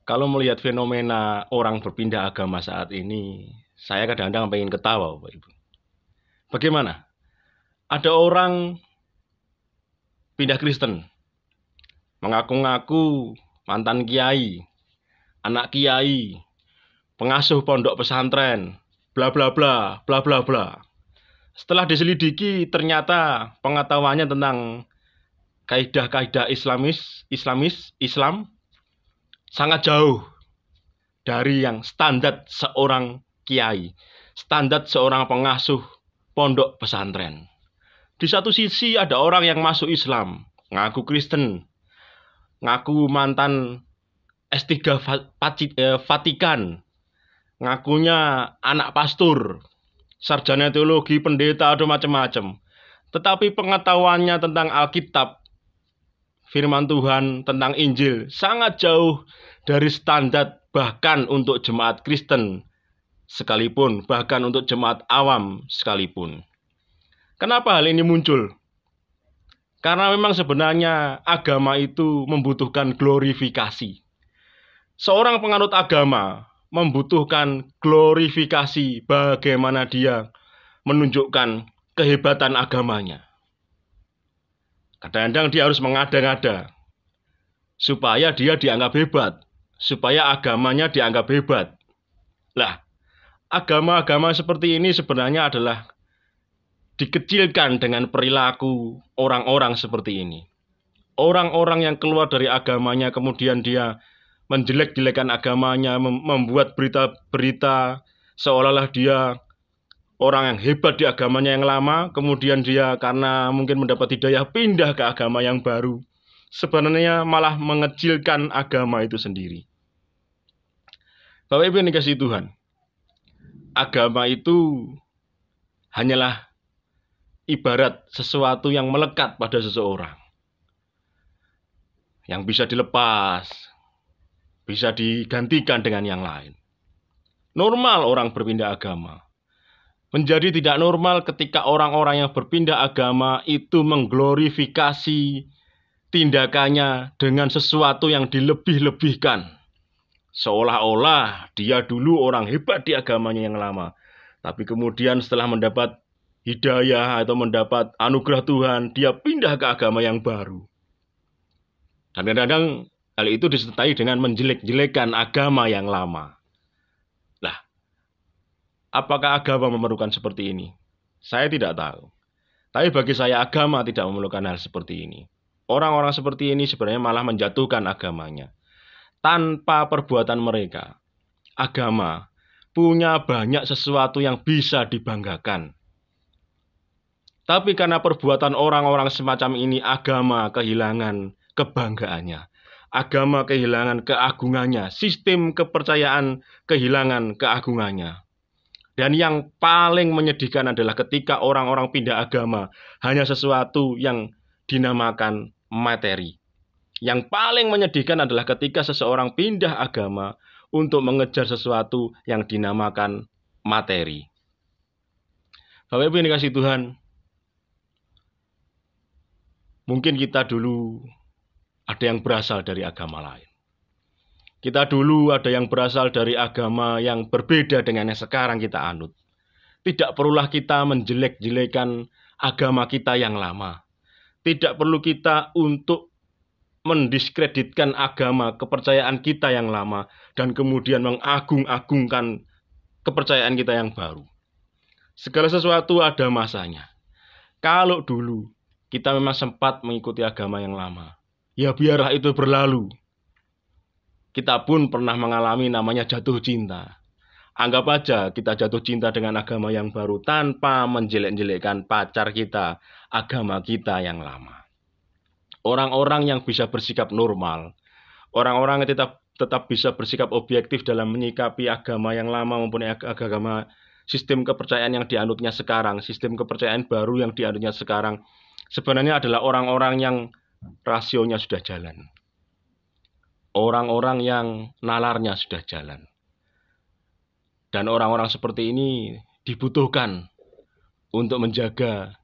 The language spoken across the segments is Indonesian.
Kalau melihat fenomena orang berpindah agama saat ini, saya kadang-kadang pengen ketawa, Bapak Ibu. Bagaimana? Ada orang pindah Kristen, mengaku-ngaku mantan kiai, anak kiai, pengasuh pondok pesantren, bla bla bla, bla bla bla. Setelah diselidiki, ternyata pengetahuannya tentang kaidah-kaidah Islam sangat jauh dari yang standar seorang kiai, standar seorang pengasuh pondok pesantren. Di satu sisi ada orang yang masuk Islam, ngaku Kristen, ngaku mantan S3 Vatikan, ngakunya anak pastor, sarjana teologi, pendeta, atau macam-macam. Tetapi pengetahuannya tentang Alkitab, firman Tuhan, tentang Injil sangat jauh dari standar bahkan untuk jemaat Kristen sekalipun, bahkan untuk jemaat awam sekalipun. Kenapa hal ini muncul? Karena memang sebenarnya agama itu membutuhkan glorifikasi. Seorang penganut agama membutuhkan glorifikasi bagaimana dia menunjukkan kehebatan agamanya. Kadang-kadang dia harus mengada-ngada supaya dia dianggap hebat, supaya agamanya dianggap hebat. Lah, agama-agama seperti ini sebenarnya adalah dikecilkan dengan perilaku orang-orang seperti ini. Orang-orang yang keluar dari agamanya kemudian dia menjelek-jelekan agamanya, membuat berita-berita seolah-olah dia orang yang hebat di agamanya yang lama, kemudian dia karena mungkin mendapat hidayah pindah ke agama yang baru. Sebenarnya malah mengecilkan agama itu sendiri. Bapak Ibu yang dikasihi Tuhan, agama itu hanyalah ibarat sesuatu yang melekat pada seseorang, yang bisa dilepas, bisa digantikan dengan yang lain. Normal orang berpindah agama. Menjadi tidak normal ketika orang-orang yang berpindah agama itu mengglorifikasi tindakannya dengan sesuatu yang dilebih-lebihkan. Seolah-olah dia dulu orang hebat di agamanya yang lama. Tapi kemudian setelah mendapat hidayah atau mendapat anugerah Tuhan, dia pindah ke agama yang baru. Dan kadang-kadang hal itu disertai dengan menjelek-jelekan agama yang lama. Lah, apakah agama memerlukan seperti ini? Saya tidak tahu. Tapi bagi saya agama tidak memerlukan hal seperti ini. Orang-orang seperti ini sebenarnya malah menjatuhkan agamanya. Tanpa perbuatan mereka, agama punya banyak sesuatu yang bisa dibanggakan. Tapi karena perbuatan orang-orang semacam ini, agama kehilangan kebanggaannya. Agama kehilangan keagungannya. Sistem kepercayaan kehilangan keagungannya. Dan yang paling menyedihkan adalah ketika orang-orang pindah agama hanya sesuatu yang dinamakan materi. Yang paling menyedihkan adalah ketika seseorang pindah agama untuk mengejar sesuatu yang dinamakan materi. Bapak Ibu yang dikasihi Tuhan, mungkin kita dulu ada yang berasal dari agama lain. Kita dulu ada yang berasal dari agama yang berbeda dengan yang sekarang kita anut. Tidak perlulah kita menjelek-jelekan agama kita yang lama. Tidak perlu kita untuk mendiskreditkan agama, kepercayaan kita yang lama, dan kemudian mengagung-agungkan kepercayaan kita yang baru. Segala sesuatu ada masanya. Kalau dulu kita memang sempat mengikuti agama yang lama, ya biarlah itu berlalu. Kita pun pernah mengalami namanya jatuh cinta. Anggap aja kita jatuh cinta dengan agama yang baru tanpa menjelek-jelekkan pacar kita, agama kita yang lama. Orang-orang yang bisa bersikap normal, orang-orang yang tetap bisa bersikap objektif dalam menyikapi agama yang lama maupun agama sistem kepercayaan yang dianutnya sekarang, sistem kepercayaan baru yang dianutnya sekarang, sebenarnya adalah orang-orang yang rasionya sudah jalan. Orang-orang yang nalarnya sudah jalan. Dan orang-orang seperti ini dibutuhkan untuk menjaga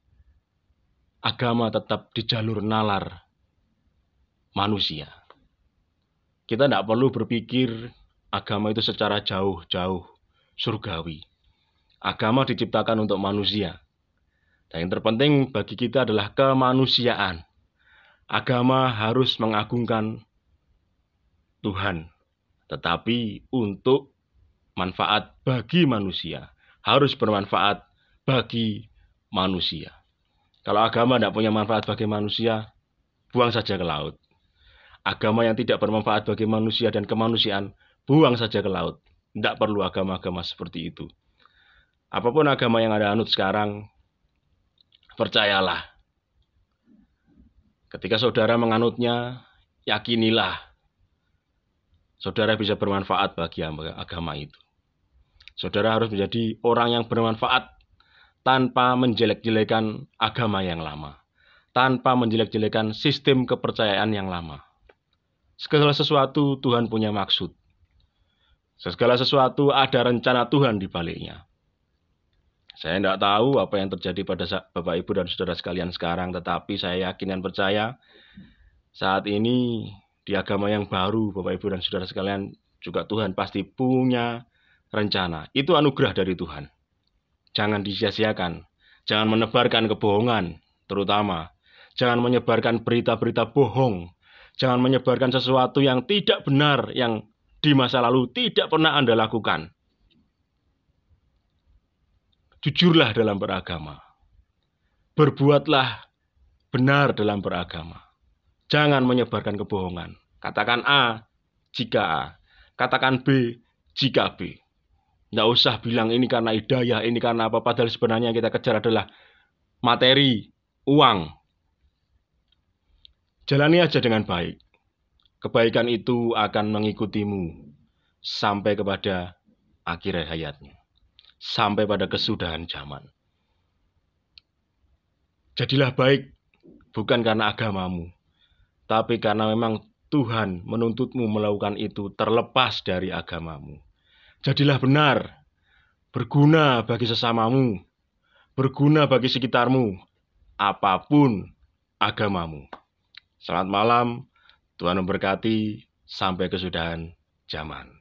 agama tetap di jalur nalar manusia. Kita tidak perlu berpikir agama itu secara jauh-jauh surgawi. Agama diciptakan untuk manusia. Dan yang terpenting bagi kita adalah kemanusiaan. Agama harus mengagungkan Tuhan, tetapi untuk manfaat bagi manusia. Harus bermanfaat bagi manusia. Kalau agama tidak punya manfaat bagi manusia, buang saja ke laut. Agama yang tidak bermanfaat bagi manusia dan kemanusiaan, buang saja ke laut. Tidak perlu agama-agama seperti itu. Apapun agama yang Anda anut sekarang, percayalah. Ketika saudara menganutnya, yakinilah saudara bisa bermanfaat bagi agama itu. Saudara harus menjadi orang yang bermanfaat tanpa menjelek-jelekan agama yang lama, tanpa menjelek-jelekan sistem kepercayaan yang lama. Segala sesuatu Tuhan punya maksud. Segala sesuatu ada rencana Tuhan di baliknya. Saya tidak tahu apa yang terjadi pada Bapak Ibu dan Saudara sekalian sekarang, tetapi saya yakin dan percaya saat ini di agama yang baru, Bapak Ibu dan Saudara sekalian, juga Tuhan pasti punya rencana. Itu anugerah dari Tuhan. Jangan disia-siakan. Jangan menebarkan kebohongan, terutama. Jangan menyebarkan berita-berita bohong. Jangan menyebarkan sesuatu yang tidak benar, yang di masa lalu tidak pernah Anda lakukan. Jujurlah dalam beragama. Berbuatlah benar dalam beragama. Jangan menyebarkan kebohongan. Katakan A jika A. Katakan B jika B. Tidak usah bilang ini karena hidayah, ini karena apa. Padahal sebenarnya yang kita kejar adalah materi, uang. Jalani aja dengan baik. Kebaikan itu akan mengikutimu sampai kepada akhir hayatnya. Sampai pada kesudahan zaman. Jadilah baik bukan karena agamamu, tapi karena memang Tuhan menuntutmu melakukan itu terlepas dari agamamu. Jadilah benar, berguna bagi sesamamu, berguna bagi sekitarmu, apapun agamamu. Selamat malam, Tuhan memberkati, sampai kesudahan zaman.